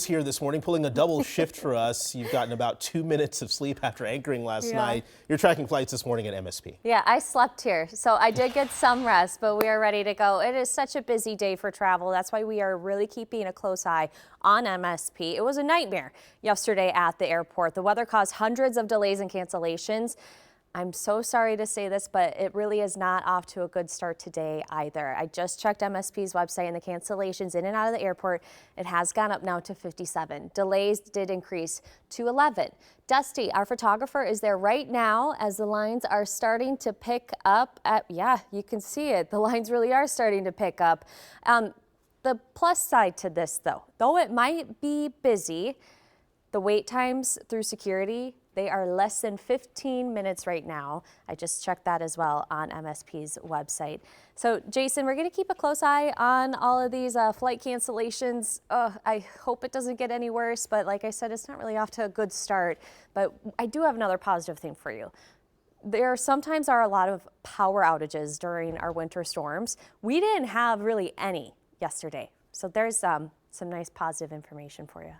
Here this morning, pulling a double shift for us. You've gotten about 2 minutes of sleep after anchoring last night. You're tracking flights this morning at MSP. Yeah, I slept here, so I did get some rest, but we are ready to go. It is such a busy day for travel. That's why we are really keeping a close eye on MSP. It was a nightmare yesterday at the airport. The weather caused hundreds of delays and cancellations. I'm so sorry to say this, but it really is not off to a good start today either. I just checked MSP's website, and the cancellations in and out of the airport, it has gone up now to 57. Delays did increase to 11. Dusty, our photographer, is there right now as the lines are starting to pick up. Yeah, you can see it. The lines really are starting to pick up. The plus side to this, though it might be busy, the wait times through security, they are less than 15 minutes right now. I just checked that as well on MSP's website. So, Jason, we're going to keep a close eye on all of these flight cancellations. I hope it doesn't get any worse, but like I said, it's not really off to a good start. But I do have another positive thing for you. There sometimes are a lot of power outages during our winter storms. We didn't have really any yesterday. So there's some nice positive information for you.